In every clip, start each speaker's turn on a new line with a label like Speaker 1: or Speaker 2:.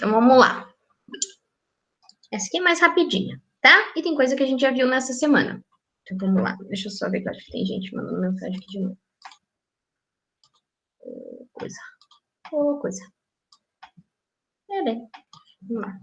Speaker 1: Então, vamos lá. Essa aqui é mais rapidinha, tá? E tem coisa que a gente já viu nessa semana. Então, vamos lá. Deixa eu só ver que eu acho que tem gente mandando mensagem aqui de novo. Coisa. É bem. Vamos lá.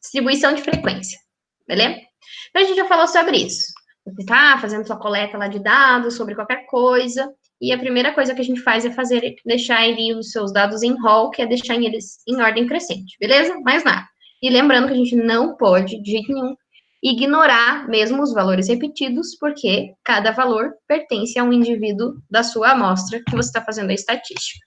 Speaker 1: Distribuição de frequência. Beleza? Então, a gente já falou sobre isso. Você está fazendo sua coleta lá de dados sobre qualquer coisa, e a primeira coisa que a gente faz é deixar ali os seus dados em rol, que é deixar eles em ordem crescente, beleza? Mais nada. E lembrando que a gente não pode, de jeito nenhum, ignorar mesmo os valores repetidos, porque cada valor pertence a um indivíduo da sua amostra que você está fazendo a estatística.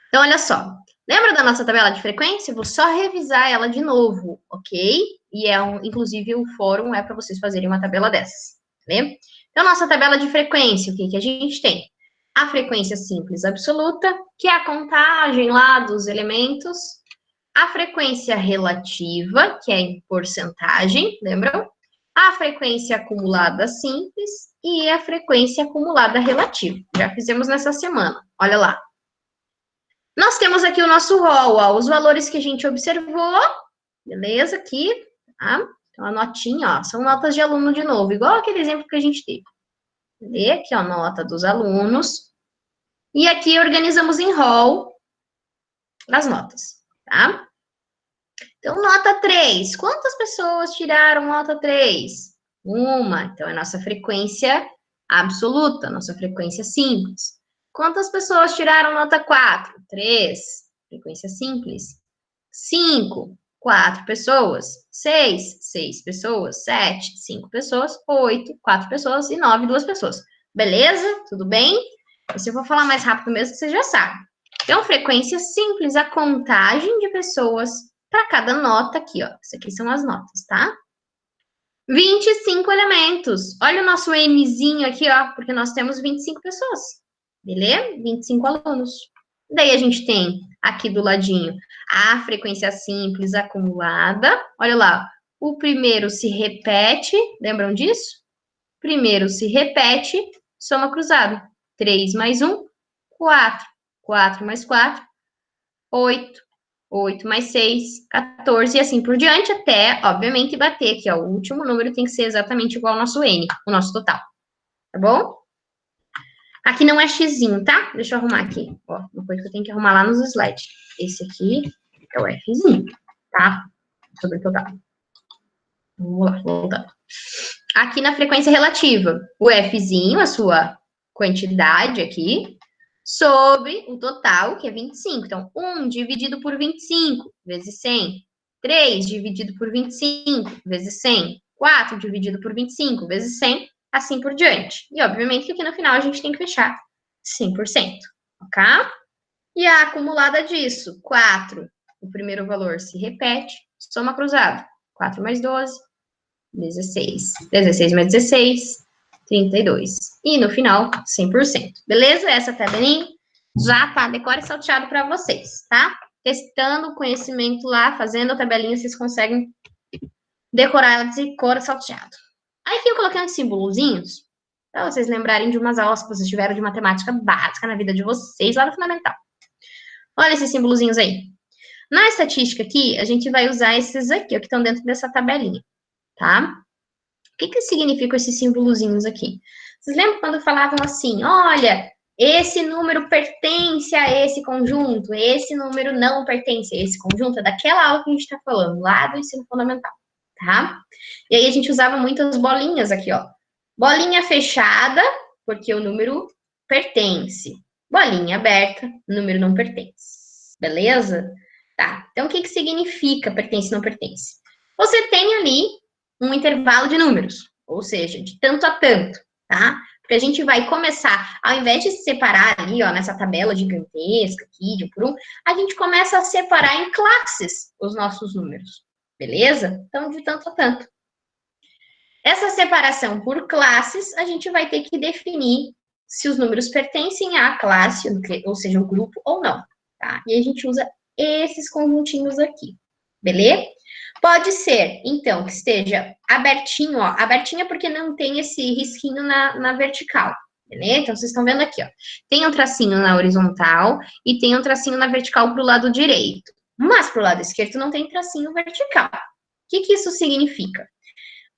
Speaker 1: Então, olha só. Lembra da nossa tabela de frequência? Vou só revisar ela de novo, ok? E inclusive o fórum é para vocês fazerem uma tabela dessas, né? Então, nossa tabela de frequência, o que a gente tem? A frequência simples absoluta, que é a contagem lá dos elementos. A frequência relativa, que é em porcentagem, lembram? A frequência acumulada simples e a frequência acumulada relativa. Já fizemos nessa semana, olha lá. Nós temos aqui o nosso rol, ó, os valores que a gente observou, beleza? Aqui, tá? Então, a notinha, ó, são notas de aluno de novo, igual aquele exemplo que a gente teve. Beleza? Aqui, ó, nota dos alunos. E aqui organizamos em rol as notas, tá? Então, nota 3. Quantas pessoas tiraram nota 3? Uma. Então, é nossa frequência absoluta, nossa frequência simples. Quantas pessoas tiraram nota 4? 3. Frequência simples. 5. 4 pessoas. 6. 6 pessoas. 7. 5 pessoas. 8. 4 pessoas. E 9. 2 pessoas. Beleza? Tudo bem? Se eu vou falar mais rápido mesmo, você já sabe. Então, frequência simples, a contagem de pessoas para cada nota aqui, ó. Essas aqui são as notas, tá? 25 elementos. Olha o nosso Nzinho aqui, ó, porque nós temos 25 pessoas. Beleza? 25 alunos. Daí a gente tem aqui do ladinho a frequência simples acumulada. Olha lá, o primeiro se repete, lembram disso? Primeiro se repete, soma cruzada. 3 mais 1, 4. 4 mais 4, 8. 8 mais 6, 14, e assim por diante, até, obviamente, bater aqui, ó. O último número tem que ser exatamente igual ao nosso N, o nosso total. Tá bom? Aqui não é xzinho, tá? Deixa eu arrumar aqui. Ó, uma coisa que eu tenho que arrumar lá nos slides. Esse aqui é o Fzinho, tá? Sobre o total. Vamos lá, voltando. Aqui na frequência relativa, o Fzinho, a sua quantidade aqui, sobre o total, que é 25. Então, 1 dividido por 25, vezes 100. 3 dividido por 25, vezes 100. 4 dividido por 25, vezes 100, assim por diante. E, obviamente, que aqui no final a gente tem que fechar 100%, ok? E a acumulada disso, 4. O primeiro valor se repete, soma cruzada. 4 mais 12, 16. 16 mais 16, 32. E no final, 100%. Beleza? Essa tabelinha já tá decore salteado para vocês, tá? Testando o conhecimento lá, fazendo a tabelinha, vocês conseguem decorar ela de cor salteado. Aí aqui eu coloquei uns símbolozinhos, para vocês lembrarem de umas aulas que vocês tiveram de matemática básica na vida de vocês lá no fundamental. Olha esses símbolozinhos aí. Na estatística aqui, a gente vai usar esses aqui, ó, que estão dentro dessa tabelinha, tá? O que significam esses símbolozinhos aqui? Vocês lembram quando falavam assim, olha, esse número pertence a esse conjunto, esse número não pertence a esse conjunto? É daquela aula que a gente está falando, lá do ensino fundamental, tá? E aí a gente usava muitas bolinhas aqui, ó. Bolinha fechada, porque o número pertence. Bolinha aberta, o número não pertence. Beleza? Tá. Então, o que significa pertence e não pertence? Você tem ali um intervalo de números, ou seja, de tanto a tanto, tá? Porque a gente vai começar, ao invés de separar ali, ó, nessa tabela gigantesca aqui, de um por um, a gente começa a separar em classes os nossos números, beleza? Então, de tanto a tanto. Essa separação por classes, a gente vai ter que definir se os números pertencem à classe, ou seja, o grupo, ou não, tá? E a gente usa esses conjuntinhos aqui, beleza? Pode ser, então, que esteja abertinho, ó, abertinha porque não tem esse risquinho na vertical, Beleza? Então, vocês estão vendo aqui, ó. Tem um tracinho na horizontal e tem um tracinho na vertical para o lado direito. Mas para o lado esquerdo não tem tracinho vertical. O que isso significa?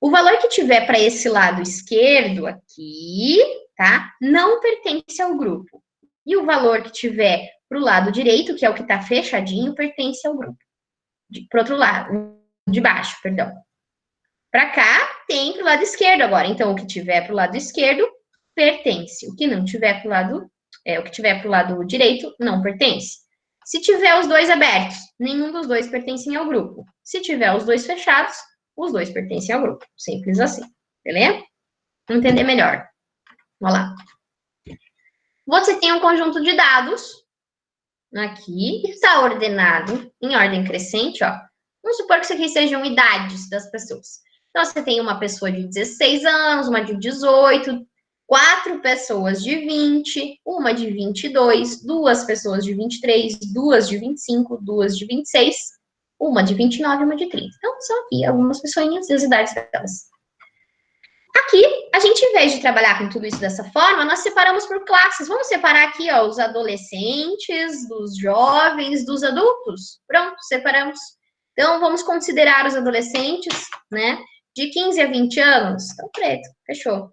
Speaker 1: O valor que tiver para esse lado esquerdo aqui, tá? Não pertence ao grupo. E o valor que tiver para o lado direito, que é o que está fechadinho, pertence ao grupo. Para o outro lado, de baixo, perdão. Para cá, tem para o lado esquerdo agora. Então, o que tiver para o lado esquerdo, pertence. O que não tiver para o lado... o que tiver para o lado direito, não pertence. Se tiver os dois abertos, nenhum dos dois pertencem ao grupo. Se tiver os dois fechados, os dois pertencem ao grupo. Simples assim. Beleza? Vamos entender melhor. Vamos lá. Você tem um conjunto de dados aqui, que está ordenado em ordem crescente, ó. Vamos supor que isso aqui sejam idades das pessoas. Então, você tem uma pessoa de 16 anos, uma de 18, 4 pessoas de 20, uma de 22, 2 pessoas de 23, 2 de 25, 2 de 26, uma de 29 e uma de 30. Então, são aqui algumas pessoinhas e as idades delas. Aqui, a gente, em vez de trabalhar com tudo isso dessa forma, nós separamos por classes. Vamos separar aqui, ó, os adolescentes, dos jovens, dos adultos. Pronto, separamos. Então, vamos considerar os adolescentes, né, de 15 a 20 anos. Então, preto, fechou.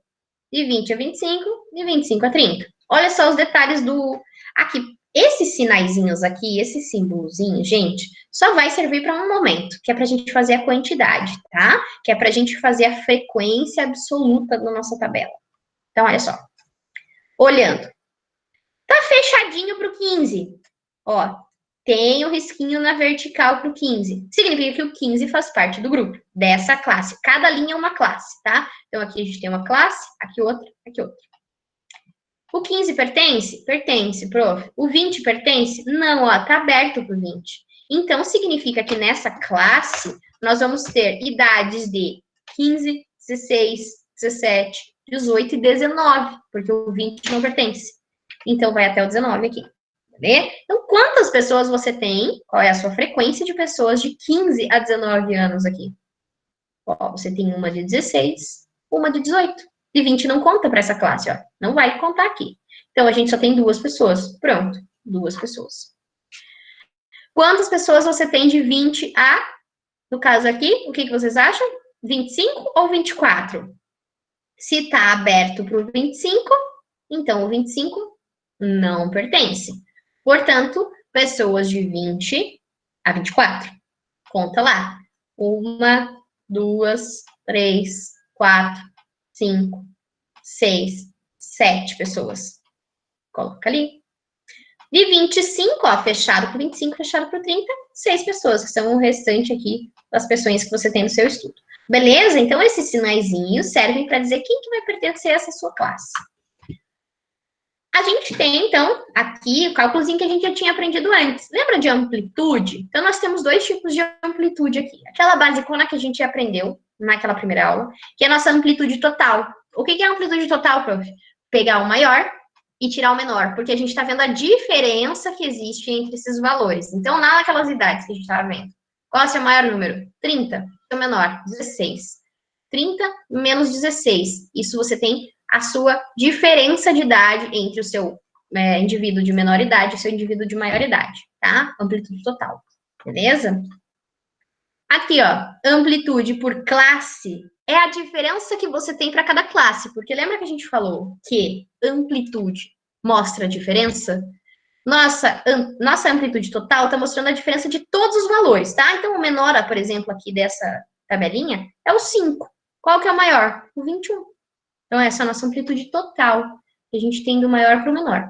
Speaker 1: De 20 a 25, de 25 a 30. Olha só os detalhes do... Aqui, esses sinaizinhos aqui, esse símbolozinho, gente, só vai servir para um momento, que é para a gente fazer a quantidade, tá? Que é para a gente fazer a frequência absoluta da nossa tabela. Então, olha só. Olhando. Tá fechadinho para o 15. Ó, tem o risquinho na vertical para o 15. Significa que o 15 faz parte do grupo, dessa classe. Cada linha é uma classe, tá? Então, aqui a gente tem uma classe, aqui outra, aqui outra. O 15 pertence? Pertence, prof. O 20 pertence? Não, ó, tá aberto para o 20. Então, significa que nessa classe, nós vamos ter idades de 15, 16, 17, 18 e 19, porque o 20 não pertence. Então, vai até o 19 aqui. Beleza? Então, quantas pessoas você tem? Qual é a sua frequência de pessoas de 15 a 19 anos aqui? Ó, você tem uma de 16, uma de 18. E 20 não conta para essa classe, ó. Não vai contar aqui. Então, a gente só tem 2 pessoas. Pronto, 2 pessoas. Quantas pessoas você tem de 20 a... No caso aqui, o que vocês acham? 25 ou 24? Se está aberto para o 25, então o 25 não pertence. Portanto, pessoas de 20 a 24. Conta lá. 1, 2, 3, 4, 5, 6, 7 pessoas. Coloca ali. De 25, ó, fechado para 25, fechado para 30, 6 pessoas, que são o restante aqui das pessoas que você tem no seu estudo. Beleza? Então, esses sinaizinhos servem para dizer quem que vai pertencer a essa sua classe. A gente tem, então, aqui o cálculozinho que a gente já tinha aprendido antes. Lembra de amplitude? Então, nós temos 2 tipos de amplitude aqui. Aquela basicona que a gente aprendeu naquela primeira aula, que é a nossa amplitude total. O que é a amplitude total, prof? Pegar o maior e tirar o menor, porque a gente está vendo a diferença que existe entre esses valores. Então, lá naquelas idades que a gente estava vendo. Qual é o seu maior número? 30. O menor? 16. 30 menos 16. Isso você tem a sua diferença de idade entre o seu indivíduo de menor idade e o seu indivíduo de maior idade, tá? Amplitude total. Beleza? Aqui, ó, amplitude por classe é a diferença que você tem para cada classe, porque lembra que a gente falou que amplitude mostra a diferença? Nossa amplitude total está mostrando a diferença de todos os valores, tá? Então, o menor, por exemplo, aqui dessa tabelinha é o 5. Qual que é o maior? O 21. Então, essa é a nossa amplitude total, que a gente tem do maior para o menor.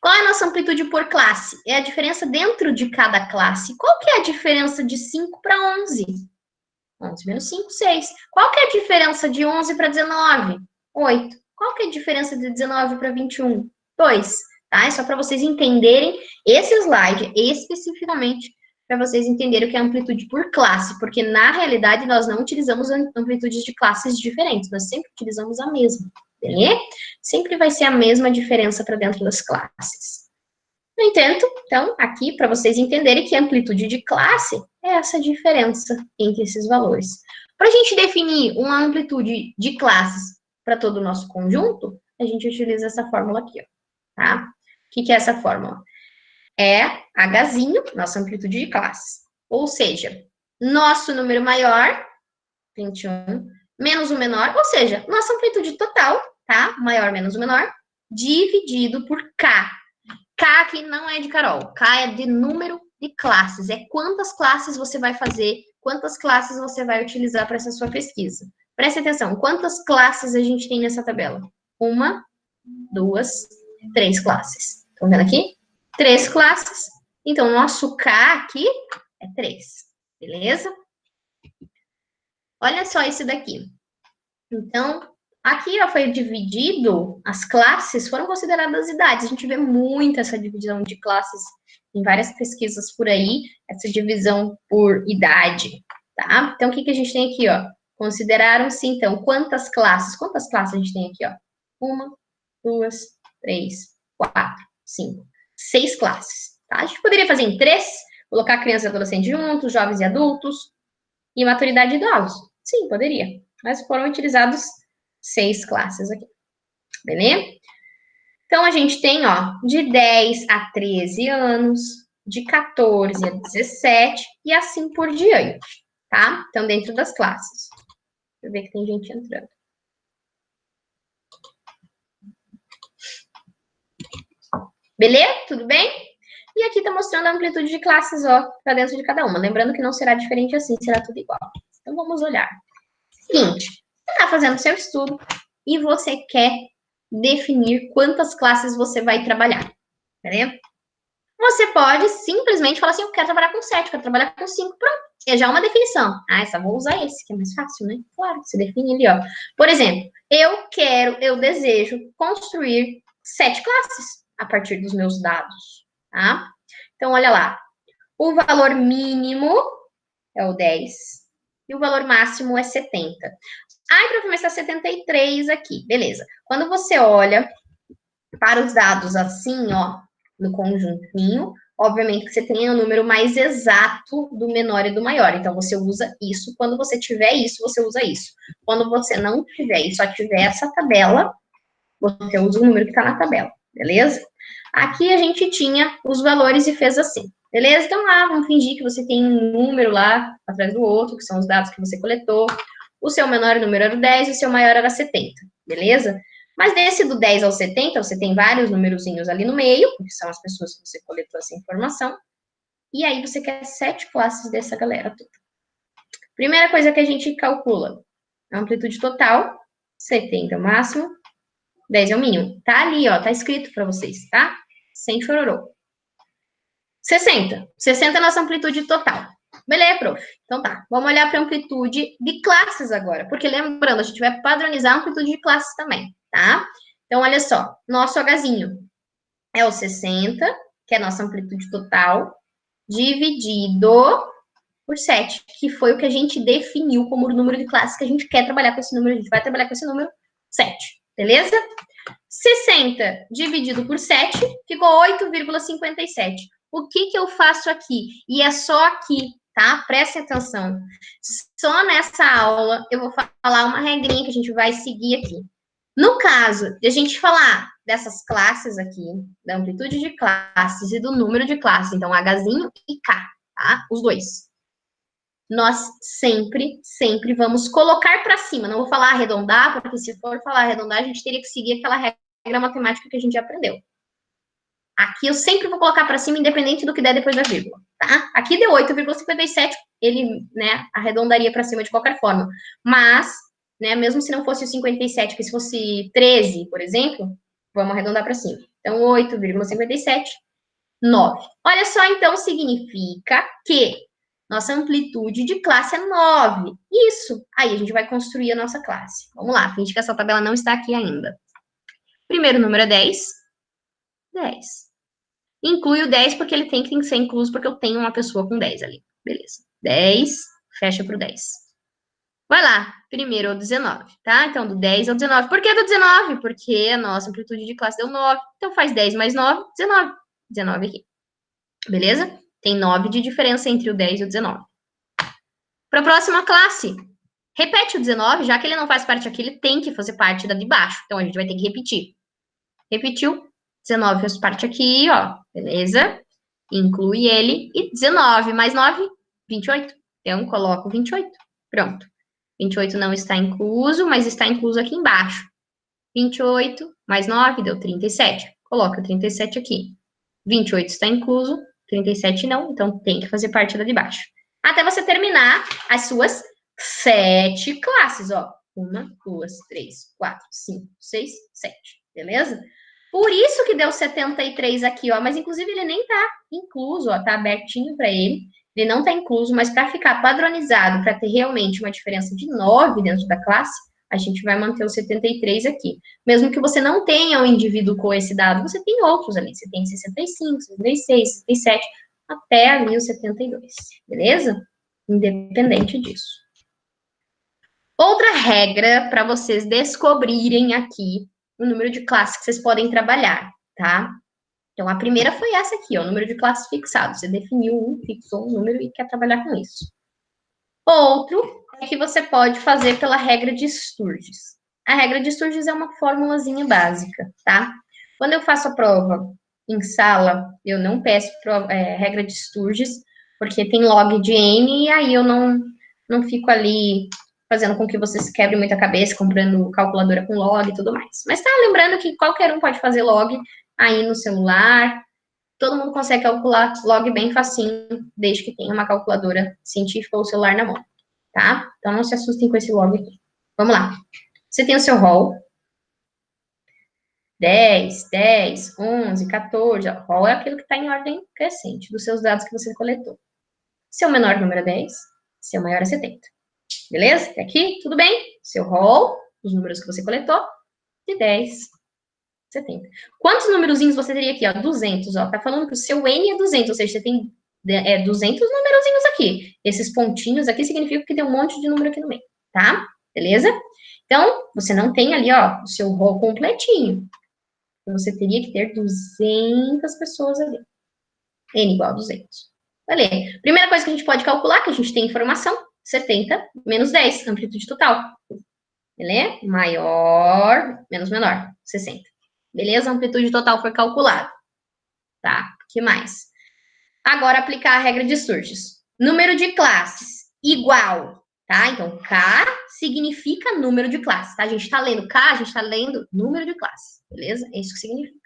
Speaker 1: Qual é a nossa amplitude por classe? É a diferença dentro de cada classe. Qual que é a diferença de 5 para 11? 11 menos 5, 6. Qual que é a diferença de 11 para 19? 8. Qual que é a diferença de 19 para 21? 2. Tá? É só para vocês entenderem esse slide especificamente, para vocês entenderem o que é amplitude por classe, porque na realidade nós não utilizamos amplitudes de classes diferentes, nós sempre utilizamos a mesma, beleza? Sempre vai ser a mesma diferença para dentro das classes. No entanto, então, aqui, para vocês entenderem que a amplitude de classe é essa diferença entre esses valores. Para a gente definir uma amplitude de classes para todo o nosso conjunto, a gente utiliza essa fórmula aqui, ó, tá? O que é essa fórmula? É Hzinho, nossa amplitude de classes. Ou seja, nosso número maior, 21, menos o menor, ou seja, nossa amplitude total, tá? Maior menos o menor, dividido por K. K aqui não é de Carol, K é de número de classes, é quantas classes você vai fazer, quantas classes você vai utilizar para essa sua pesquisa. Preste atenção, quantas classes a gente tem nessa tabela? 1, 2, 3 classes. Estão vendo aqui? 3 classes. Então, nosso K aqui é 3, beleza? Olha só esse daqui. Então, aqui ó, foi dividido, as classes foram consideradas idades. A gente vê muito essa divisão de classes em várias pesquisas por aí, essa divisão por idade, tá? Então, o que a gente tem aqui, ó? Consideraram-se, então, quantas classes? Quantas classes a gente tem aqui, ó? 1, 2, 3, 4, 5, 6 classes, tá? A gente poderia fazer em 3, colocar crianças e adolescentes juntos, jovens e adultos, e maturidade de idosos. Sim, poderia. Mas foram utilizados 6 classes aqui. Beleza? Então, a gente tem, ó, de 10 a 13 anos, de 14 a 17 e assim por diante, tá? Então, dentro das classes. Deixa eu ver que tem gente entrando. Beleza? Tudo bem? E aqui tá mostrando a amplitude de classes, ó, para dentro de cada uma. Lembrando que não será diferente assim, será tudo igual. Então, vamos olhar. Seguinte, você está fazendo seu estudo e você quer definir quantas classes você vai trabalhar, entendeu? Você pode simplesmente falar assim, eu quero trabalhar com 7, quero trabalhar com 5, pronto. É já uma definição. Ah, só vou usar esse, que é mais fácil, né? Claro, você define ali, ó. Por exemplo, eu desejo construir 7 classes a partir dos meus dados, tá? Então, olha lá. O valor mínimo é o 10 e o valor máximo é 70. Ai, prof, mas está 73 aqui. Beleza. Quando você olha para os dados assim, ó, no conjuntinho, obviamente que você tem o número mais exato do menor e do maior. Então, você usa isso. Quando você tiver isso, você usa isso. Quando você não tiver e só tiver essa tabela, você usa o número que está na tabela. Beleza? Aqui a gente tinha os valores e fez assim. Beleza? Então, lá, vamos fingir que você tem um número lá atrás do outro, que são os dados que você coletou. O seu menor número era o 10 e o seu maior era 70, beleza? Mas desse do 10 ao 70, você tem vários numerozinhos ali no meio, que são as pessoas que você coletou essa informação. E aí você quer 7 classes dessa galera toda. Primeira coisa que a gente calcula, a amplitude total, 70 é o máximo, 10 é o mínimo. Tá ali, ó, tá escrito para vocês, tá? Sem chororô. 60. 60 é a nossa amplitude total. Beleza, prof. Então tá, vamos olhar para a amplitude de classes agora, porque lembrando, a gente vai padronizar a amplitude de classes também, tá? Então, olha só, nosso Hzinho é o 60, que é a nossa amplitude total, dividido por 7, que foi o que a gente definiu como o número de classes que a gente quer trabalhar com esse número, a gente vai trabalhar com esse número 7, beleza? 60 dividido por 7, ficou 8,57. O que eu faço aqui? E é só aqui, tá? Preste atenção. Só nessa aula eu vou falar uma regrinha que a gente vai seguir aqui. No caso de a gente falar dessas classes aqui, da amplitude de classes e do número de classes, então Hzinho e K, tá? Os dois. Nós sempre vamos colocar para cima. Não vou falar arredondar, porque se for falar arredondar, a gente teria que seguir aquela regra matemática que a gente já aprendeu. Aqui eu sempre vou colocar para cima, independente do que der depois da vírgula, tá? Aqui deu 8,57, ele, né, arredondaria para cima de qualquer forma. Mas, né, mesmo se não fosse o 57, que se fosse 13, por exemplo, vamos arredondar para cima. Então, 8,57, 9. Olha só, então, significa que nossa amplitude de classe é 9. Isso. Aí a gente vai construir a nossa classe. Vamos lá, finge que essa tabela não está aqui ainda. Primeiro número é 10. 10. Inclui o 10 porque ele tem que ser incluso porque eu tenho uma pessoa com 10 ali. Beleza. 10, fecha pro 10. Vai lá, primeiro é o 19, tá? Então, do 10 ao 19. Por que do 19? Porque a nossa amplitude de classe deu 9. Então, faz 10 mais 9, 19. 19 aqui. Beleza? Tem 9 de diferença entre o 10 e o 19. Para a próxima classe, Repete o 19, já que ele não faz parte aqui, ele tem que fazer parte da de baixo. Então, a gente vai ter que repetir. Repetiu, 19 faz parte aqui, ó, beleza? Inclui ele, e 19 mais 9, 28. Então, coloco 28, pronto. 28 não está incluso, mas está incluso aqui embaixo. 28 mais 9 deu 37. Coloca 37 aqui. 28 está incluso, 37 não, então tem que fazer parte da de baixo. Até você terminar as suas 7 classes, ó. 1, 2, 3, 4, 5, 6, 7. Beleza? Por isso que deu 73 aqui, ó. Mas, inclusive, ele nem tá incluso, ó. Tá abertinho para ele. Ele não tá incluso, mas para ficar padronizado, para ter realmente uma diferença de 9 dentro da classe, a gente vai manter o 73 aqui. Mesmo que você não tenha um indivíduo com esse dado, você tem outros ali. Você tem 65, 66, 67, até ali o 72. Beleza? Independente disso. Outra regra para vocês descobrirem aqui o número de classes que vocês podem trabalhar, tá? Então, a primeira foi essa aqui, ó, o número de classes fixado. Você definiu um, fixou um número e quer trabalhar com isso. Outro é que você pode fazer pela regra de Sturges. A regra de Sturges é uma formulazinha básica, tá? Quando eu faço a prova em sala, eu não peço regra de Sturges, porque tem log de N e aí eu não fico ali fazendo com que vocês quebrem muita cabeça, comprando calculadora com log e tudo mais. Mas tá, lembrando que qualquer um pode fazer log aí no celular, todo mundo consegue calcular log bem facinho, desde que tenha uma calculadora científica ou celular na mão, tá? Então não se assustem com esse log aqui. Vamos lá. Você tem o seu rol. 10, 10, 11, 14. O rol é aquilo que está em ordem crescente dos seus dados que você coletou. Seu menor número é 10, seu maior é 70. Beleza? Até aqui, tudo bem? Seu rol, os números que você coletou, de 10, 70. Quantos numerozinhos você teria aqui? Ó, 200, ó. Tá falando que o seu N é 200, ou seja, você tem 200 numerozinhos aqui. Esses pontinhos aqui significam que tem um monte de número aqui no meio, tá? Beleza? Então, você não tem ali, ó, o seu rol completinho. Você teria que ter 200 pessoas ali. N igual a 200. Valeu. Primeira coisa que a gente pode calcular, que a gente tem informação, 70 menos 10, amplitude total. Beleza? Maior menos menor, 60. Beleza? A amplitude total foi calculada. Tá? O que mais? Agora, aplicar a regra de Sturges. Número de classes igual, tá? Então, K significa número de classes, tá? A gente tá lendo K, a gente tá lendo número de classes, beleza? É isso que significa.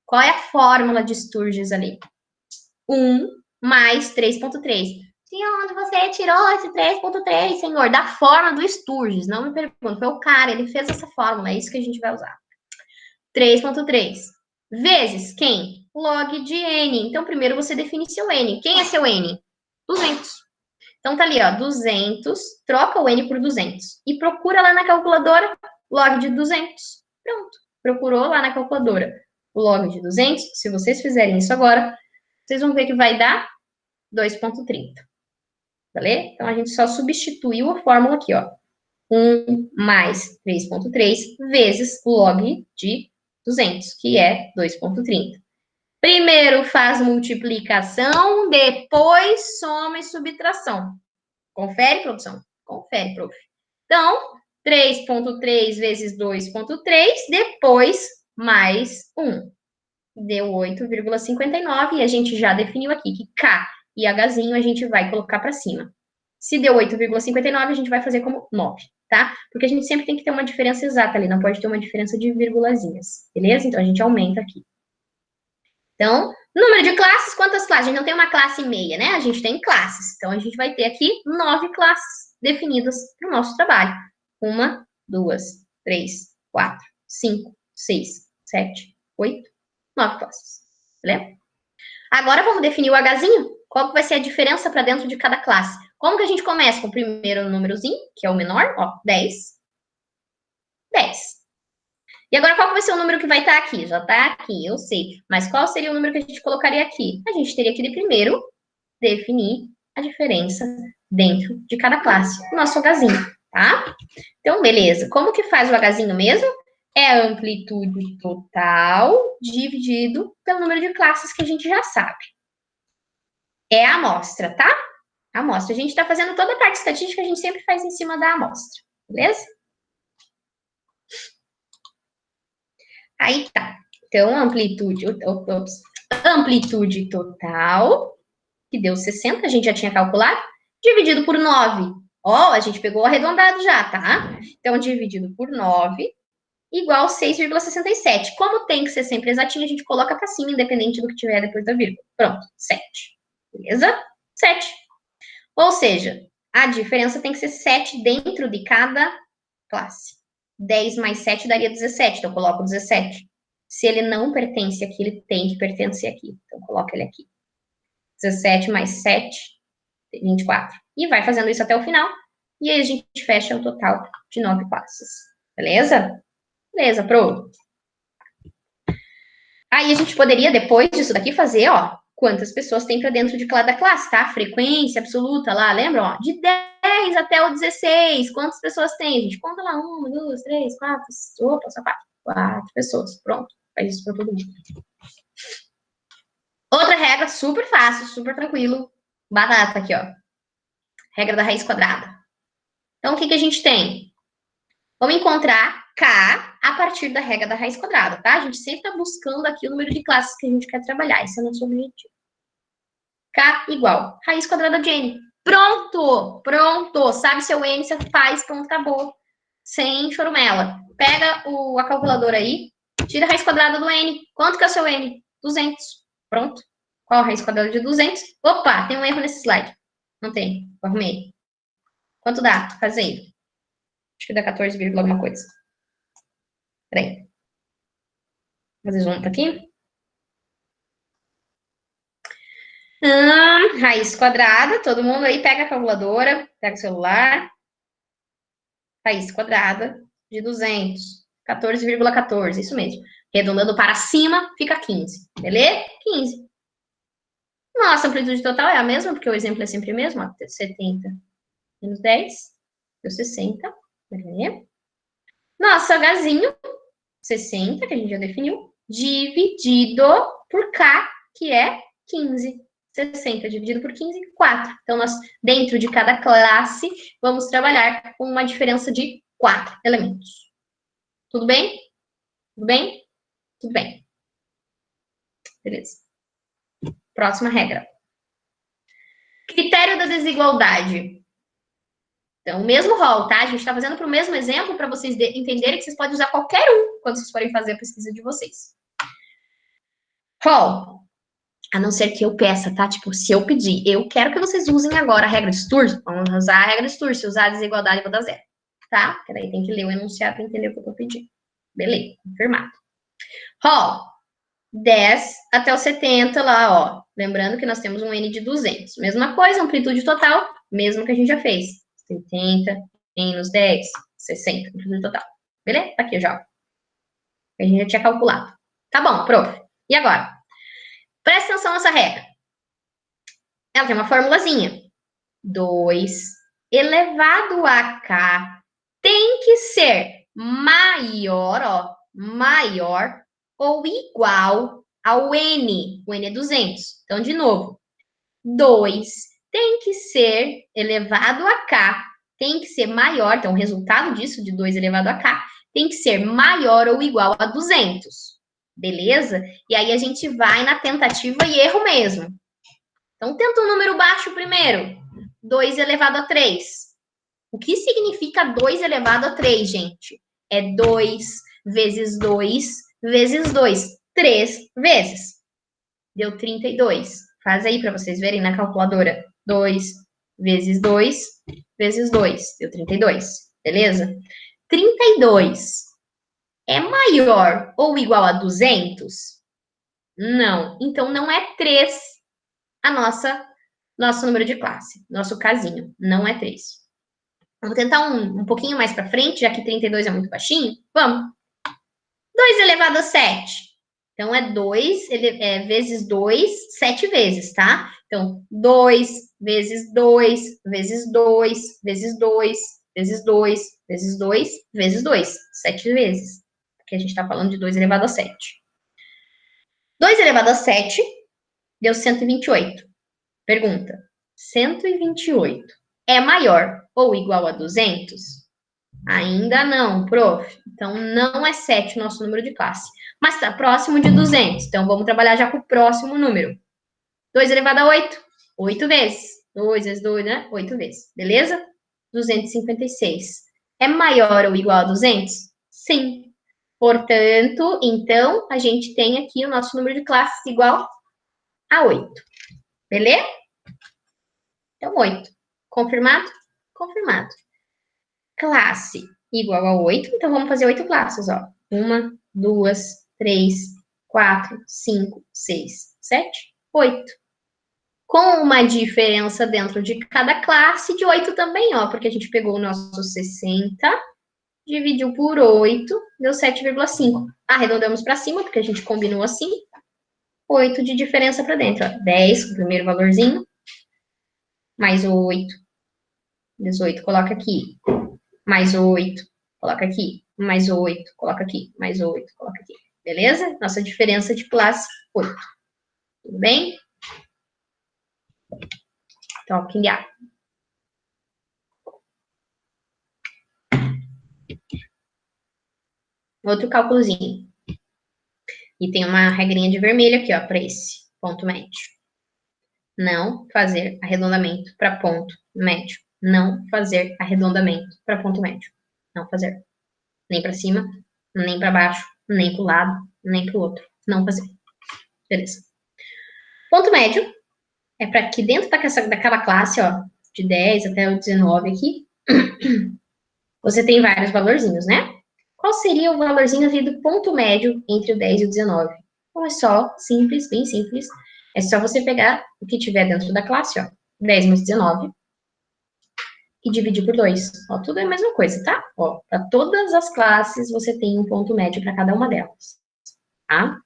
Speaker 1: Qual é a fórmula de Sturges ali? 1 mais 3.3. De onde você tirou esse 3.3, senhor? Da fórmula do Sturges. Não me pergunte. Foi o cara, ele fez essa fórmula. É isso que a gente vai usar. 3.3. Vezes quem? Log de N. Então, primeiro você define seu N. Quem é seu N? 200. Então, tá ali, ó, 200. Troca o N por 200. E procura lá na calculadora log de 200. Pronto. Procurou lá na calculadora o log de 200. Se vocês fizerem isso agora, vocês vão ver que vai dar 2.30. Valeu? Então, a gente só substituiu a fórmula aqui, ó. 1 mais 3.3 vezes o log de 200, que é 2.30. Primeiro faz multiplicação, depois soma e subtração. Confere, produção? Confere, prof. Então, 3.3 vezes 2.3, depois mais 1. Deu 8,59 e a gente já definiu aqui que K e Hzinho a gente vai colocar para cima. Se deu 8,59, a gente vai fazer como 9, tá? Porque a gente sempre tem que ter uma diferença exata ali, não pode ter uma diferença de vírgulazinhas, beleza? Então, a gente aumenta aqui. Então, número de classes, quantas classes? A gente não tem uma classe e meia, né? A gente tem classes. Então, a gente vai ter aqui 9 classes definidas para o nosso trabalho. 1, 2, 3, 4, 5, 6, 7, 8, 9 classes. Beleza? Agora, vamos definir o Hzinho. Qual que vai ser a diferença para dentro de cada classe? Como que a gente começa? Com o primeiro númerozinho, que é o menor, ó, 10. 10. E agora, qual que vai ser o número que vai estar aqui? Já está aqui, eu sei. Mas qual seria o número que a gente colocaria aqui? A gente teria que, de primeiro, definir a diferença dentro de cada classe. O nosso Hzinho, tá? Então, beleza. Como que faz o Hzinho mesmo? É a amplitude total dividido pelo número de classes que a gente já sabe. É a amostra, tá? amostra. A gente está fazendo toda a parte estatística, a gente sempre faz em cima da amostra, beleza? Aí tá. Então, amplitude total, que deu 60, a gente já tinha calculado, dividido por 9. Ó, a gente pegou o arredondado já, tá? Então, dividido por 9, igual 6,67. Como tem que ser sempre exatinho, a gente coloca para cima, independente do que tiver depois da vírgula. Pronto, 7. Beleza? 7. Ou seja, a diferença tem que ser 7 dentro de cada classe. 10 mais 7 daria 17, então eu coloco 17. Se ele não pertence aqui, ele tem que pertencer aqui. Então, coloca ele aqui. 17 mais 7, 24. E vai fazendo isso até o final. E aí a gente fecha o total de 9 classes. Beleza? Beleza, pronto. Aí a gente poderia, depois disso daqui, fazer, ó, quantas pessoas tem para dentro de cada classe, tá? Frequência absoluta lá, lembra? Ó, de 10 até o 16, quantas pessoas tem? A gente conta lá, 1, 2, 3, 4, opa, só 4. 4 pessoas, pronto. Faz isso para todo mundo. Outra regra, super fácil, super tranquilo. Batata aqui, ó. Regra da raiz quadrada. Então, o que a gente tem? Vamos encontrar K a partir da regra da raiz quadrada, tá? A gente sempre está buscando aqui o número de classes que a gente quer trabalhar. Esse é o nosso objetivo. K igual raiz quadrada de N. Pronto! Pronto! Sabe seu N, você faz, pronto, acabou. Sem chorumela. Pega a calculadora aí, tira a raiz quadrada do N. Quanto que é o seu N? 200. Pronto. Qual a raiz quadrada de 200? Opa, tem um erro nesse slide. Não tem. Arrumei. Quanto dá? Faz aí. Acho que dá 14, alguma coisa. Peraí. Fazer junto aqui. Raiz quadrada. Todo mundo aí pega a calculadora, pega o celular. Raiz quadrada de 200. 14,14. Isso mesmo. Arredondando para cima, fica 15. Beleza? 15. Nossa, amplitude total é a mesma, porque o exemplo é sempre o mesmo. Ó, 70 menos 10 deu 60. Beleza? Nosso Hzinho, 60, que a gente já definiu, dividido por K, que é 15. 60 dividido por 15, 4. Então, nós, dentro de cada classe, vamos trabalhar com uma diferença de 4 elementos. Tudo bem? Tudo bem? Tudo bem. Beleza. Próxima regra. Critério da desigualdade. Então, o mesmo rol, tá? A gente está fazendo para o mesmo exemplo para vocês entenderem que vocês podem usar qualquer um quando vocês forem fazer a pesquisa de vocês. Rol. A não ser que eu peça, tá? Tipo, se eu pedir, eu quero que vocês usem agora a regra de Sturge, vamos usar a regra de Sturge. Se usar a desigualdade, eu vou dar 0. Tá? Porque daí tem que ler o enunciado para entender o que eu tô pedindo. Beleza, confirmado. Rol. 10 até o 70 lá, ó. Lembrando que nós temos um N de 200. Mesma coisa, amplitude total, mesmo que a gente já fez. 70 menos 10, 60, amplitude total. Beleza? Tá aqui já. A gente já tinha calculado. Tá bom, prof. E agora? Presta atenção nessa regra. Ela tem uma formulazinha. 2 elevado a K tem que ser maior, ó, maior ou igual ao N. O N é 200. Então, de novo, 2 tem que ser elevado a K, tem que ser maior, então o resultado disso, de 2 elevado a K, tem que ser maior ou igual a 200. Beleza? E aí a gente vai na tentativa e erro mesmo. Então, tenta um número baixo primeiro. 2 elevado a 3. O que significa 2 elevado a 3, gente? É 2 vezes 2 vezes 2. 3 vezes. Deu 32. Faz aí para vocês verem na calculadora. 2 vezes 2 vezes 2. Deu 32. Beleza? 32 é maior ou igual a 200? Não. Então, não é 3 a nosso número de classe. Nosso casinho. Não é 3. Vamos tentar um pouquinho mais para frente, já que 32 é muito baixinho. Vamos. 2 elevado a 7. Então, é 2 vezes 2, 7 vezes, tá? Então, 2 vezes 2, vezes 2, vezes 2, vezes 2, vezes 2, vezes 2. 7 vezes. Porque a gente está falando de 2 elevado a 7. 2 elevado a 7 deu 128. Pergunta. 128 é maior ou igual a 200? Ainda não, prof. Então, não é 7 o nosso número de classe. Mas está próximo de 200. Então, vamos trabalhar já com o próximo número. 2 elevado a 8. 8 vezes. 2 vezes 2, né? 8 vezes. Beleza? 256. É maior ou igual a 200? Sim. Portanto, então, a gente tem aqui o nosso número de classes igual a 8. Beleza? Então, 8. Confirmado? Confirmado. Classe igual a 8. Então, vamos fazer 8 classes, ó. 1, 2, 3, 4, 5, 6, 7, 8. Com uma diferença dentro de cada classe de 8 também, ó. Porque a gente pegou o nosso 60, dividiu por 8, deu 7,5. Arredondamos para cima, porque a gente combinou assim. 8 de diferença para dentro, ó. 10, o primeiro valorzinho. Mais 8. 18, coloca aqui. Mais 8, coloca aqui. Mais 8, coloca aqui. Mais 8, coloca aqui. Beleza? Nossa diferença de classe, 8. Tudo bem? Toque em A. Outro cálculozinho. E tem uma regrinha de vermelho aqui, ó, para esse ponto médio. Não fazer arredondamento para ponto médio. Não fazer arredondamento para ponto médio. Não fazer. Nem para cima, nem para baixo, nem para o lado, nem para o outro. Não fazer. Beleza. Ponto médio é para que dentro daquela classe, ó, de 10 até o 19 aqui, você tem vários valorzinhos, né? Qual seria o valorzinho ali do ponto médio entre o 10 e o 19? Então, é só simples, bem simples. É só você pegar o que tiver dentro da classe, ó, 10 mais 19, e dividir por 2. Ó, tudo é a mesma coisa, tá? Ó, para todas as classes, você tem um ponto médio para cada uma delas, tá?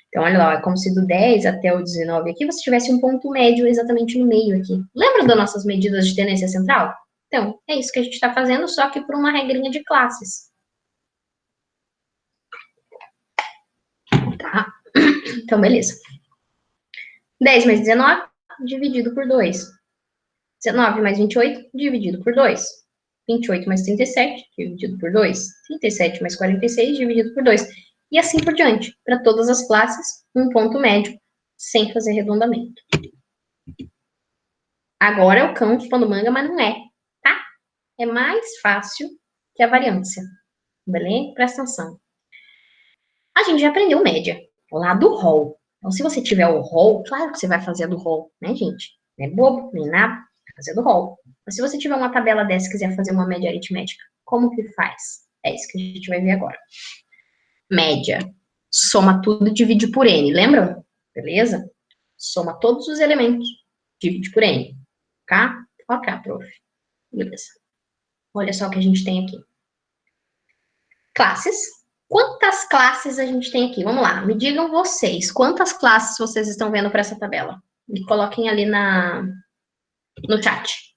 Speaker 1: Então, olha lá, é como se do 10 até o 19 aqui, você tivesse um ponto médio exatamente no meio aqui. Lembra das nossas medidas de tendência central? Então, é isso que a gente está fazendo, só que por uma regrinha de classes. Tá? Então, beleza. 10 mais 19, dividido por 2. 19 mais 28, dividido por 2. 28 mais 37, dividido por 2. 37 mais 46, dividido por 2. E assim por diante. Para todas as classes, um ponto médio, sem fazer arredondamento. Agora é o cão chupando manga, mas não é, tá? É mais fácil que a variância. Beleza? Presta atenção. A gente já aprendeu média, lá do rol. Então, se você tiver o rol, claro que você vai fazer a do rol, né, gente? Não é bobo, nem nada, vai fazer do rol. Mas se você tiver uma tabela dessa e quiser fazer uma média aritmética, como que faz? É isso que a gente vai ver agora. Média. Soma tudo e divide por N, lembra? Beleza? Soma todos os elementos, divide por N. Tá? Ok, prof. Beleza. Olha só o que a gente tem aqui. Classes. Quantas classes a gente tem aqui? Vamos lá, me digam vocês, quantas classes vocês estão vendo para essa tabela? Me coloquem ali no chat.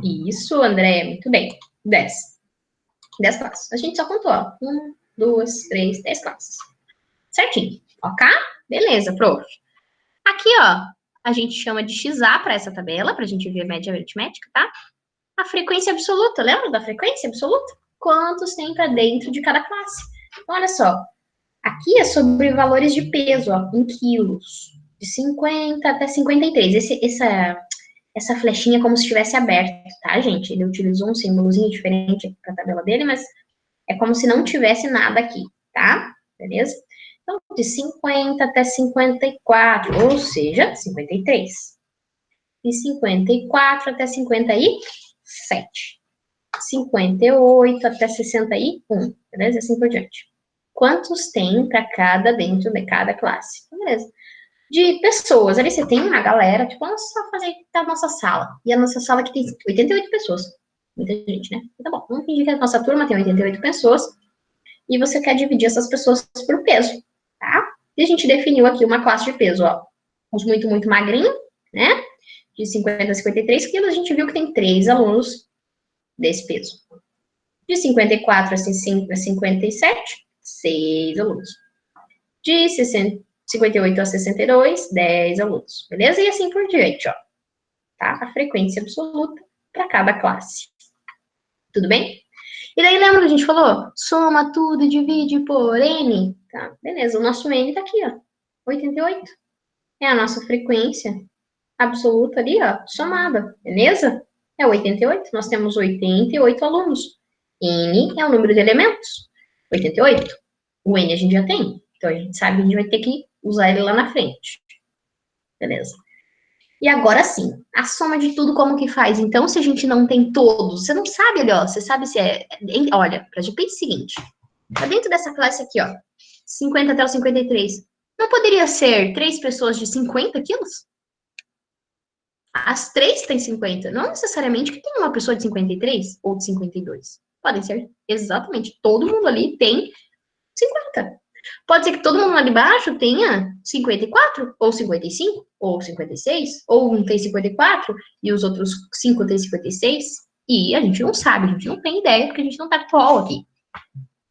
Speaker 1: Isso, André, muito bem. 10. 10 classes. A gente só contou, ó. 1, 2, 3, 10 classes. Certinho, ok? Beleza, prof. Aqui, ó, a gente chama de XA para essa tabela, para a gente ver a média aritmética, tá? A frequência absoluta, lembra da frequência absoluta? Quantos tem para dentro de cada classe? Olha só, aqui é sobre valores de peso, ó, em quilos, de 50 até 53. Essa flechinha é como se estivesse aberto, tá, gente? Ele utilizou um símbolozinho diferente para a tabela dele, mas é como se não tivesse nada aqui, tá? Beleza? Então, de 50 até 54, ou seja, 53. De 54 até 57. 58 até 61, beleza? Assim por diante. Quantos tem para cada dentro de cada classe? Beleza. De pessoas, ali você tem uma galera, tipo, vamos só fazer a nossa sala. E a nossa sala aqui tem 88 pessoas. Muita gente, né? Tá bom, vamos fingir que a nossa turma tem 88 pessoas. E você quer dividir essas pessoas por peso, tá? E a gente definiu aqui uma classe de peso, ó. Uns muito magrinho, né? De 50 a 53 quilos, a gente viu que tem 3 alunos desse peso. De 54 a 57, 6 alunos. De 58 a 62, 10 alunos. Beleza? E assim por diante, ó. Tá? A frequência absoluta para cada classe. Tudo bem? E daí, lembra que a gente falou? Soma tudo e divide por N. Tá? Beleza, o nosso N tá aqui, ó. 88. É a nossa frequência absoluta ali, ó, somada. Beleza? É 88. Nós temos 88 alunos. N é o número de elementos. 88. O N a gente já tem. Então, a gente sabe que a gente vai ter que usar ele lá na frente. Beleza? E agora sim, a soma de tudo como que faz? Então, se a gente não tem todos, você não sabe ali, ó, você sabe se é... Olha, pra gente pensar o seguinte, tá dentro dessa classe aqui, ó, 50 até o 53, não poderia ser 3 pessoas de 50 quilos? As 3 têm 50, não necessariamente que tem uma pessoa de 53 ou de 52. Podem ser exatamente, todo mundo ali tem 50. Pode ser que todo mundo lá de baixo tenha 54, ou 55, ou 56, ou um tem 54 e os outros 5 têm 56. E a gente não sabe, a gente não tem ideia, porque a gente não tá atual aqui.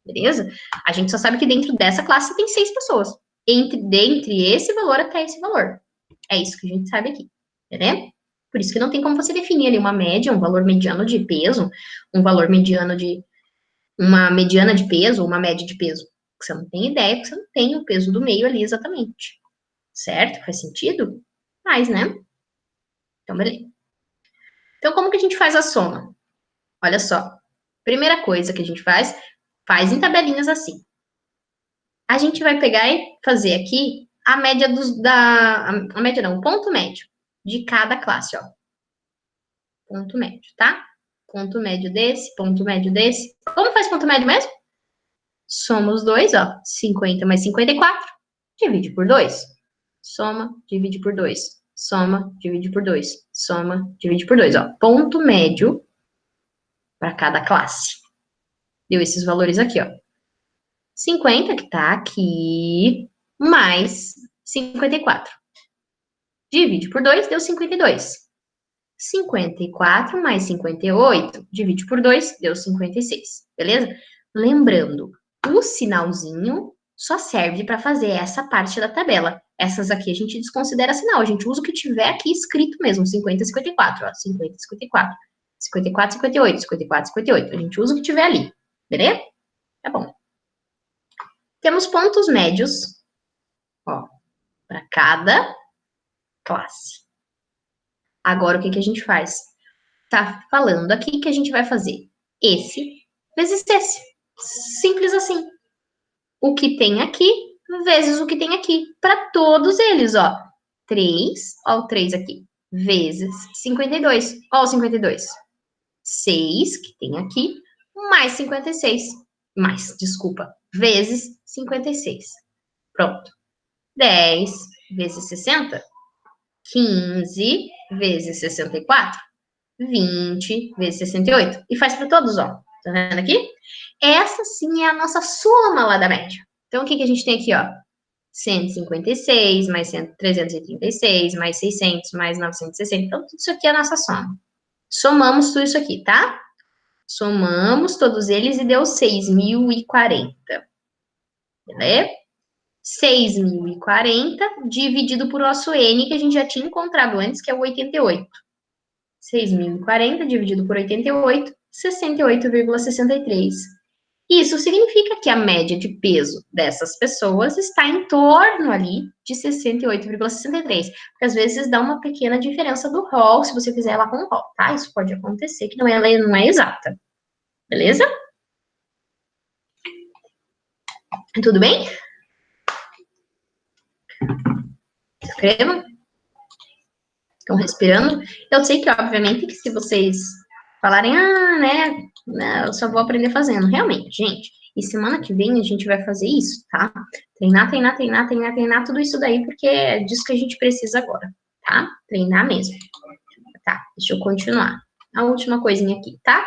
Speaker 1: Beleza? A gente só sabe que dentro dessa classe tem 6 pessoas. Dentre esse valor até esse valor. É isso que a gente sabe aqui. Entendeu? Por isso que não tem como você definir ali uma média, um valor mediano de peso, um valor mediano de... uma mediana de peso, uma média de peso. Você não tem ideia, porque você não tem o peso do meio ali exatamente. Certo? Faz sentido? Faz, né? Então, beleza. Então, como que a gente faz a soma? Olha só. Primeira coisa que a gente faz em tabelinhas assim. A gente vai pegar e fazer aqui a média a média não, o ponto médio de cada classe, ó. Ponto médio, tá? Ponto médio desse, ponto médio desse. Como faz ponto médio mesmo? Soma os dois, ó. 50 mais 54, divide por 2. Soma, divide por 2. Soma, divide por 2. Soma, divide por 2, ó. Ponto médio para cada classe. Deu esses valores aqui, ó. 50, que tá aqui, mais 54. Divide por 2, deu 52. 54 mais 58, divide por 2, deu 56. Beleza? Lembrando, o sinalzinho só serve para fazer essa parte da tabela. Essas aqui a gente desconsidera sinal, a gente usa o que tiver aqui escrito mesmo, 50 e 54, ó, 50 e 54, 54 e 58, 54 e 58, a gente usa o que tiver ali, beleza? Tá bom. Temos pontos médios, ó, para cada classe. Agora, o que que a gente faz? Tá falando aqui que a gente vai fazer esse vezes esse. Simples assim. O que tem aqui vezes o que tem aqui. Para todos eles, ó. 3, ó o 3 aqui, vezes 52. Ó o 52. 6, que tem aqui, mais 56. Desculpa, vezes 56. Pronto. 10 vezes 60. 15 vezes 64. 20 vezes 68. E faz para todos, ó. Tá vendo aqui? Essa sim é a nossa soma lá da média. Então, o que que a gente tem aqui, ó? 156, mais 336, mais 600, mais 960. Então, tudo isso aqui é a nossa soma. Somamos tudo isso aqui, tá? Somamos todos eles e deu 6.040. Beleza? 6.040 dividido por nosso N, que a gente já tinha encontrado antes, que é o 88. 6.040 dividido por 88, 68,63. Isso significa que a média de peso dessas pessoas está em torno ali de 68,63. Porque às vezes dá uma pequena diferença do rol, se você fizer ela com o rol, tá? Isso pode acontecer, que não é exata. Beleza? Tudo bem? Escrevam. Estão respirando? Eu sei que, obviamente, que se vocês falarem, né, eu só vou aprender fazendo. Realmente, gente. E semana que vem a gente vai fazer isso, tá? Treinar, tudo isso daí, porque é disso que a gente precisa agora, tá? Treinar mesmo. Tá, deixa eu continuar. A última coisinha aqui, tá?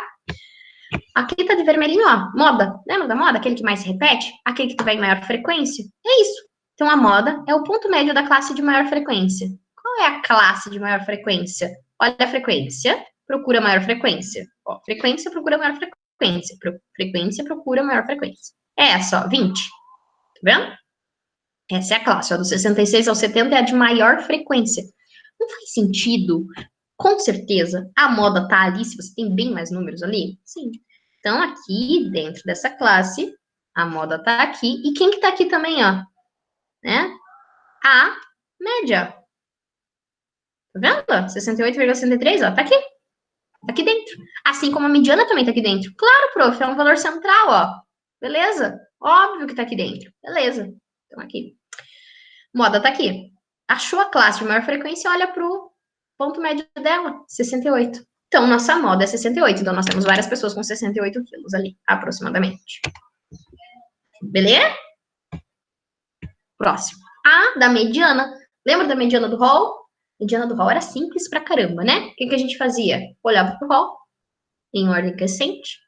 Speaker 1: Aqui tá de vermelhinho, ó, moda. Lembra da moda? Aquele que mais se repete? Aquele que tiver em maior frequência? É isso. Então, a moda é o ponto médio da classe de maior frequência. Qual é a classe de maior frequência? Olha a frequência, procura maior frequência. Ó, frequência, procura maior frequência. Frequência, procura maior frequência. É essa, ó, 20. Tá vendo? Essa é a classe, ó, do 66 ao 70 é a de maior frequência. Não faz sentido, com certeza, a moda tá ali, se você tem bem mais números ali? Sim. Então, aqui, dentro dessa classe, a moda tá aqui. E quem que tá aqui também, ó? Né? A média. Tá vendo? 68,63, ó, tá aqui. Tá aqui dentro. Assim como a mediana também tá aqui dentro. Claro, prof, é um valor central, ó. Beleza? Óbvio que tá aqui dentro. Beleza. Então, aqui. Moda tá aqui. Achou a classe de maior frequência, olha pro ponto médio dela, 68. Então, nossa moda é 68. Então, nós temos várias pessoas com 68 quilos ali, aproximadamente. Beleza? Próximo. A da mediana. Lembra da mediana do Hall? Mediana do Hall era simples pra caramba, né? O que, que a gente fazia? Olhava pro Hall, em ordem crescente,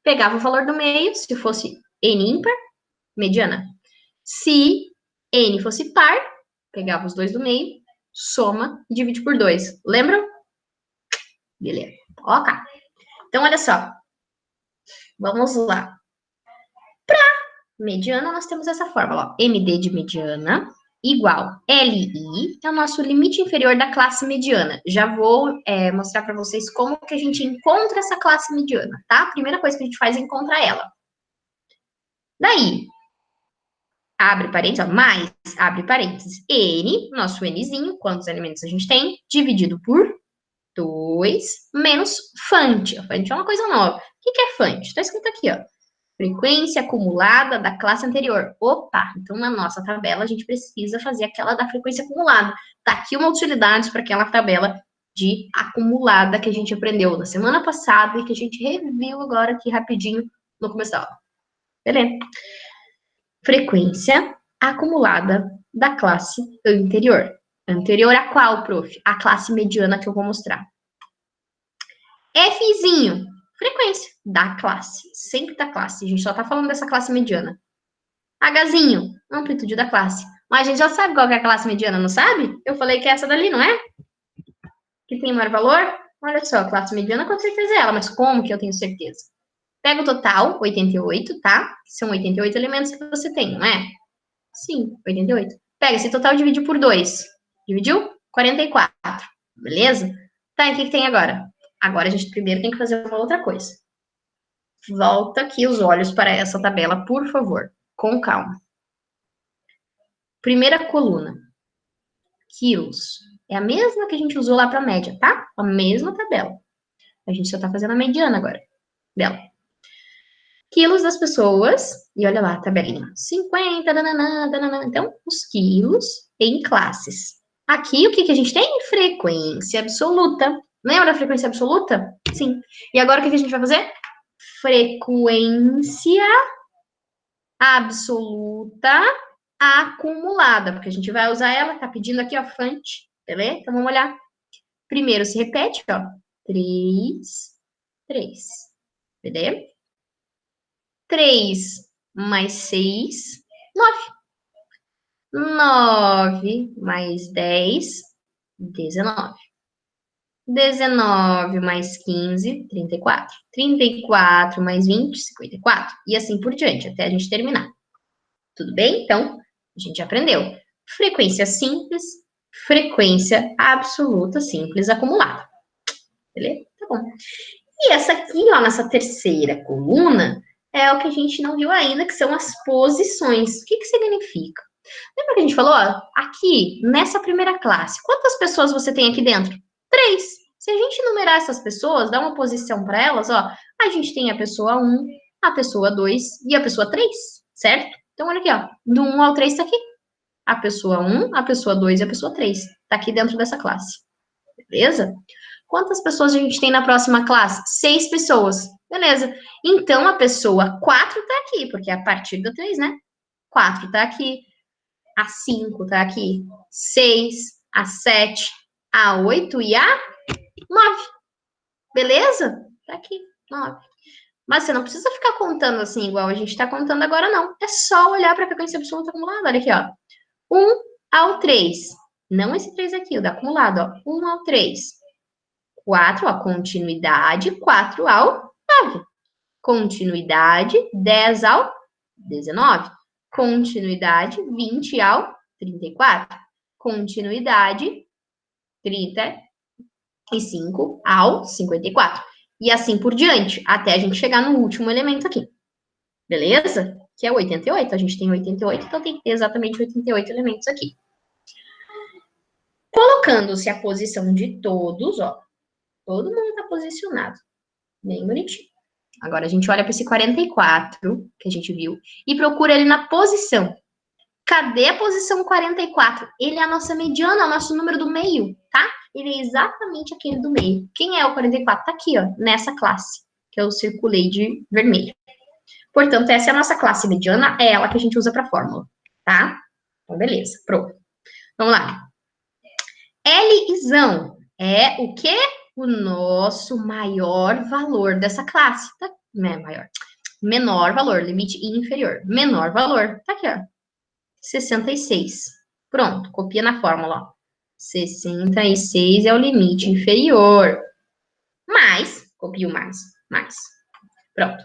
Speaker 1: pegava o valor do meio, se fosse N ímpar, mediana. Se N fosse par, pegava os dois do meio, soma e divide por 2. Lembram? Beleza. Ok. Então, olha só. Vamos lá. Para mediana, nós temos essa fórmula, ó. MD de mediana igual LI, é o nosso limite inferior da classe mediana. Já vou mostrar para vocês como que a gente encontra essa classe mediana, tá? A primeira coisa que a gente faz é encontrar ela. Daí, abre parênteses, ó, mais, abre parênteses, N, nosso Nzinho, quantos elementos a gente tem, dividido por 2, menos FANT. A FANT é uma coisa nova. O que é FANT? Está escrito aqui, ó. Frequência acumulada da classe anterior. Opa, então na nossa tabela a gente precisa fazer aquela da frequência acumulada. Tá aqui uma utilidade para aquela tabela de acumulada que a gente aprendeu na semana passada e que a gente reviu agora aqui rapidinho no começo da aula. Beleza? Frequência acumulada da classe anterior. Anterior a qual, prof? A classe mediana que eu vou mostrar. Fzinho, frequência da classe, sempre da classe. A gente só tá falando dessa classe mediana. Hzinho, amplitude da classe. Mas a gente já sabe qual que é a classe mediana, não sabe? Eu falei que é essa dali, não é? Que tem maior valor? Olha só, a classe mediana com certeza é ela, mas como que eu tenho certeza? Pega o total, 88, tá? São 88 elementos que você tem, não é? Sim, 88. Pega esse total e divide por 2. Dividiu? 44. Beleza? Tá, e o que tem agora? Agora a gente primeiro tem que fazer uma outra coisa. Volta aqui os olhos para essa tabela, por favor. Com calma. Primeira coluna. Quilos. É a mesma que a gente usou lá para a média, tá? A mesma tabela. A gente só tá fazendo a mediana agora dela. Quilos das pessoas. E olha lá a tabelinha. 50, dananã, dananã. Então, os quilos em classes. Aqui, o que, que a gente tem? Frequência absoluta. Lembra da frequência absoluta? Sim. E agora, o que, que a gente vai fazer? Frequência absoluta acumulada, porque a gente vai usar ela, tá pedindo aqui, ó, FANT, beleza? Então, vamos olhar. Primeiro se repete, ó, 3, 3, beleza? 3 mais 6, 9. 9 mais 10, 19. 19 mais 15, 34. 34 mais 20, 54. E assim por diante, até a gente terminar. Tudo bem? Então, a gente aprendeu. Frequência simples, frequência absoluta simples acumulada. Beleza? Tá bom. E essa aqui, ó, nessa terceira coluna, é o que a gente não viu ainda, que são as posições. O que que significa? Lembra que a gente falou, ó, aqui, nessa primeira classe, quantas pessoas você tem aqui dentro? 3. Se a gente numerar essas pessoas, dar uma posição para elas, ó, a gente tem a pessoa 1, a pessoa 2 e a pessoa 3, certo? Então, olha aqui, ó, do 1 ao 3 tá aqui. A pessoa 1, a pessoa 2 e a pessoa 3. Tá aqui dentro dessa classe. Beleza? Quantas pessoas a gente tem na próxima classe? 6 pessoas. Beleza. Então, a pessoa 4 tá aqui, porque é a partir do 3, né? 4 tá aqui. A 5 tá aqui. 6, a 7, a 8 e a 9. Beleza? Tá aqui, 9. Mas você não precisa ficar contando assim, igual a gente tá contando agora, não. É só olhar para a frequência absoluta acumulada. Olha aqui, ó. 1 ao 3. Não esse 3 aqui, o da acumulado, ó. 1 ao 3. 4, ó, continuidade, 4 ao 9. Continuidade, 10 ao 19. Continuidade, 20 ao 34. Continuidade, 35 ao 54. E assim por diante, até a gente chegar no último elemento aqui. Beleza? Que é 88. A gente tem 88, então tem que ter exatamente 88 elementos aqui. Colocando-se a posição de todos, ó. Todo mundo está posicionado. Bem bonitinho. Agora a gente olha para esse 44 que a gente viu e procura ele na posição. Cadê a posição 44? Ele é a nossa mediana, é o nosso número do meio, tá? Ele é exatamente aquele do meio. Quem é o 44? Tá aqui, ó, nessa classe, que eu circulei de vermelho. Portanto, essa é a nossa classe mediana, é ela que a gente usa para a fórmula, tá? Então, beleza, pronto. Vamos lá. L-zão é o quê? O nosso maior valor dessa classe, tá? Não é maior. Menor valor, limite inferior. Menor valor, tá aqui, ó. 66. Pronto, copia na fórmula, ó. 66 é o limite inferior. Mais, copia o mais. Pronto.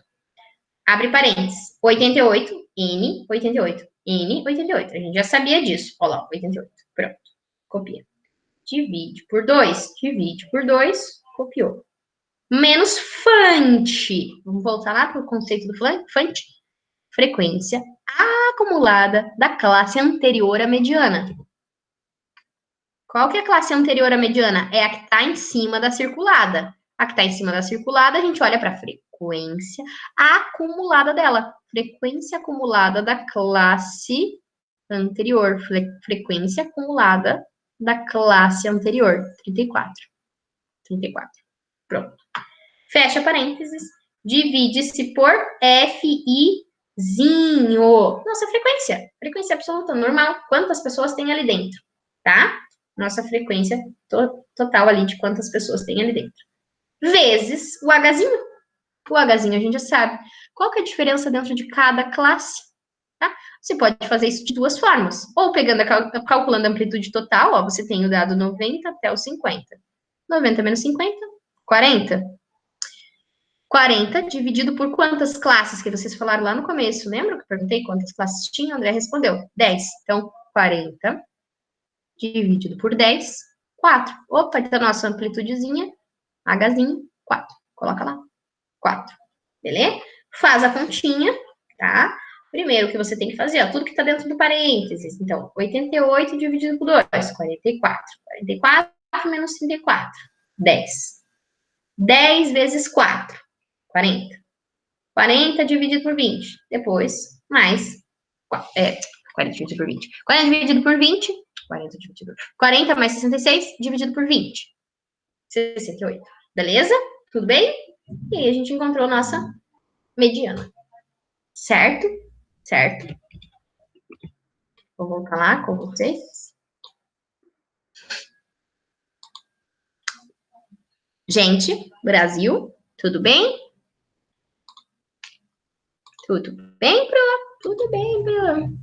Speaker 1: Abre parênteses. 88, N, 88. N, 88. A gente já sabia disso. Olha lá, 88. Pronto, copia. Divide por 2. Divide por 2. Copiou. Menos FANT. Vamos voltar lá para o conceito do FANT? Frequência acumulada da classe anterior à mediana. Qual que é a classe anterior à mediana? É a que está em cima da circulada. A que está em cima da circulada, a gente olha para a frequência acumulada dela. Frequência acumulada da classe anterior. Frequência acumulada da classe anterior. 34. 34. Pronto. Fecha parênteses. Divide-se por FIzinho. Nossa frequência. Frequência absoluta, normal. Quantas pessoas tem ali dentro, tá? Nossa frequência total ali de quantas pessoas tem ali dentro. Vezes o Hzinho. O Hzinho a gente já sabe. Qual que é a diferença dentro de cada classe? Tá? Você pode fazer isso de duas formas. Ou pegando calculando a amplitude total, ó, você tem o dado 90 até o 50. 90 menos 50, 40. 40 dividido por quantas classes que vocês falaram lá no começo? Lembra que eu perguntei quantas classes tinha? O André respondeu 10. Então, 40 dividido por 10, 4. Opa, então nossa amplitudezinha, Hzinho, 4. Coloca lá, 4. Beleza? Faz a continha, tá? Primeiro, o que você tem que fazer, ó, tudo que tá dentro do parênteses. Então, 88 dividido por 2, 44. 44 menos 34, 10. 10 vezes 4, 40. 40 dividido por 20. Depois, mais 40 dividido por 20. 40 dividido por 20. 40 mais 66 dividido por 20. 68. Beleza? Tudo bem? E aí a gente encontrou nossa mediana. Certo? Certo. Vou voltar lá com vocês. Gente, Brasil, tudo bem? Tudo bem, Pro? Tudo bem, Pro.